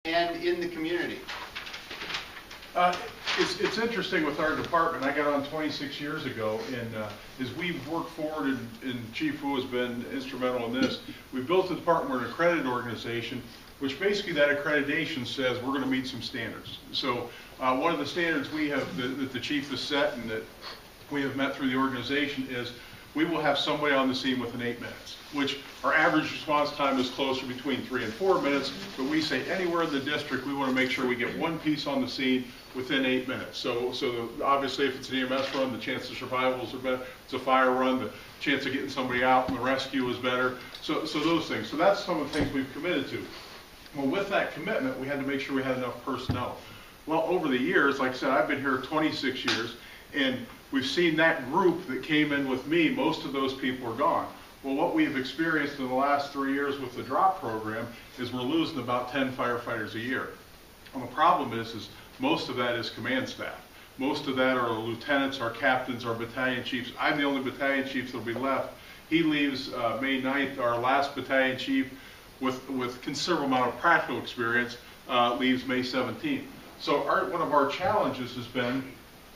and in the community? It's interesting with our department. I got on 26 years ago, and as we've worked forward, and Chief Wu has been instrumental in this, we built the department. We're an accredited organization, which basically that accreditation says we're going to meet some standards. So one of the standards we have that the chief has set and that we have met through the organization is we will have somebody on the scene within 8 minutes, which our average response time is closer between 3 and 4 minutes, but we say anywhere in the district we want to make sure we get one piece on the scene within 8 minutes. So obviously if it's an EMS run, the chance of survivals are better. If it's a fire run, the chance of getting somebody out and the rescue is better. So those things. So that's some of the things we've committed to. Well, with that commitment, we had to make sure we had enough personnel. Well, over the years, like I said, I've been here 26 years, and we've seen that group that came in with me, most of those people are gone. Well, what we've experienced in the last 3 years with the drop program is we're losing about 10 firefighters a year. And the problem is most of that is command staff. Most of that are lieutenants, our captains, our battalion chiefs. I'm the only battalion chief that'll be left. He leaves May 9th, our last battalion chief with considerable amount of practical experience leaves May 17th. So one of our challenges has been,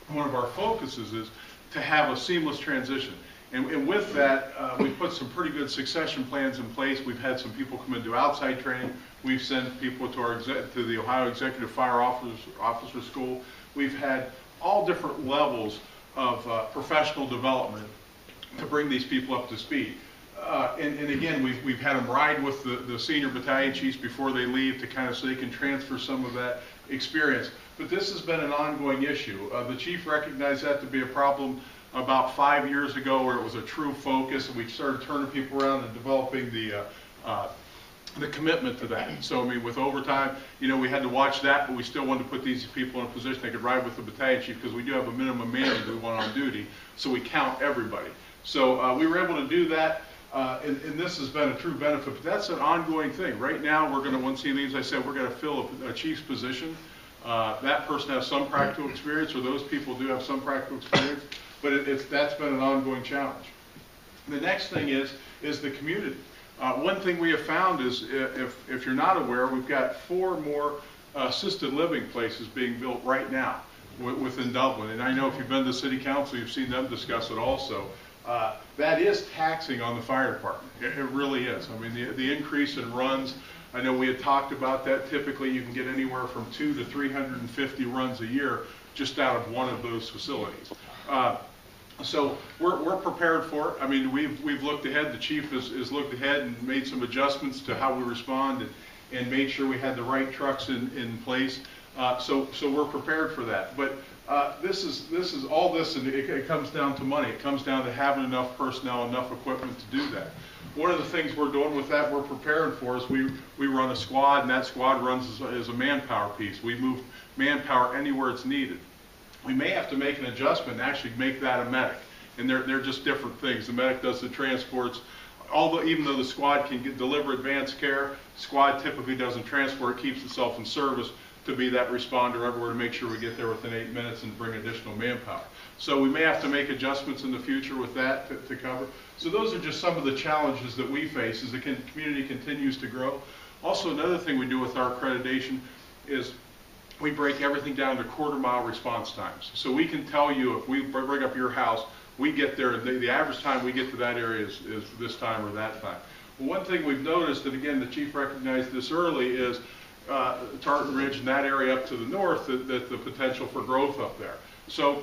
one of our focuses is to have a seamless transition. And with that, we've put some pretty good succession plans in place. We've had some people come into outside training. We've sent people to the Ohio Executive Fire Officer School. We've had all different levels of professional development to bring these people up to speed. And again, we've had them ride with the senior battalion chiefs before they leave to kind of so they can transfer some of that experience. But this has been an ongoing issue. The chief recognized that to be a problem about 5 years ago, where it was a true focus, and we started turning people around and developing the commitment to that. So I mean, with overtime, you know, we had to watch that, but we still wanted to put these people in a position they could ride with the battalion chief, because we do have a minimum man that we want on duty, so we count everybody. So we were able to do that. And this has been a true benefit, but that's an ongoing thing. Right now, we're going to, once he leaves, I said, we're going to fill a chief's position. That person has some practical experience, or those people do have some practical experience, but that's been an ongoing challenge. The next thing is the community. One thing we have found is, if you're not aware, we've got 4 more assisted living places being built right now within Dublin. And I know if you've been to city council, you've seen them discuss it also. That is taxing on the fire department. It really is. I mean, the increase in runs, I know we had talked about that. Typically, you can get anywhere from 200 to 350 runs a year just out of one of those facilities. So we're prepared for it. I mean, we've looked ahead. The chief has looked ahead and made some adjustments to how we respond and made sure we had the right trucks in place. So we're prepared for that. But this is all this, and it comes down to money. It comes down to having enough personnel, enough equipment to do that. One of the things we're doing with that, we're preparing for, is we run a squad, and that squad runs as a manpower piece. We move manpower anywhere it's needed. We may have to make an adjustment and actually make that a medic, and they're just different things. The medic does the transports. Even though the squad can deliver advanced care, squad typically doesn't transport. It keeps itself in service to be that responder everywhere to make sure we get there within 8 minutes and bring additional manpower. So we may have to make adjustments in the future with that to cover. So those are just some of the challenges that we face as the community continues to grow. Also, another thing we do with our accreditation is we break everything down to quarter-mile response times. So we can tell you, if we bring up your house, we get there, the average time we get to that area is this time or that time. Well, one thing we've noticed, and again, the chief recognized this early, is Tartan Ridge and that area up to the north, that the potential for growth up there. So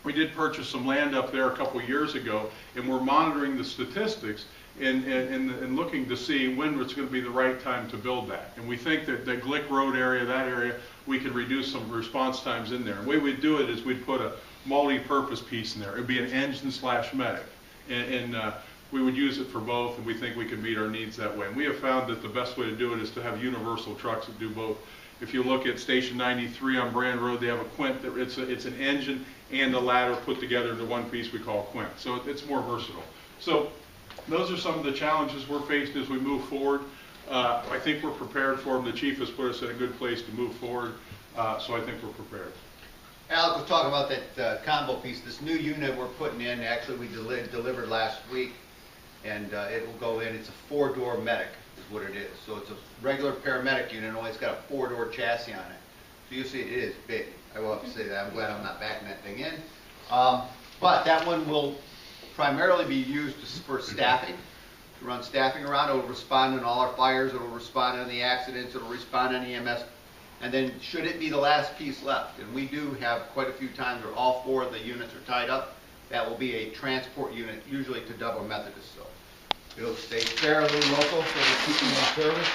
we did purchase some land up there a couple years ago, and we're monitoring the statistics and looking to see when it's going to be the right time to build that. And we think that the Glick Road area, that area, we could reduce some response times in there. And the way we'd do it is we'd put a multi-purpose piece in there. It would be an engine/medic. And we would use it for both, and we think we can meet our needs that way. And we have found that the best way to do it is to have universal trucks that do both. If you look at Station 93 on Brand Road, they have a quint. It's an engine and a ladder put together into one piece we call a quint. So it's more versatile. So those are some of the challenges we're faced as we move forward. I think we're prepared for them. The chief has put us in a good place to move forward, so I think we're prepared. Alec was talking about that combo piece. This new unit we're putting in, actually we delivered last week, and it will go in. It's a 4-door medic. is what it is. So it's a regular paramedic unit, only it's got a 4-door chassis on it. So you see it is big. I will have to say that. I'm glad I'm not backing that thing in. But that one will primarily be used for staffing, to run staffing around. It will respond in all our fires, it will respond in the accidents, it will respond in EMS. And then should it be the last piece left, and we do have quite a few times where all 4 of the units are tied up, that will be a transport unit, usually to Dublin Methodist. So it'll stay fairly local, so we'll keep them in service.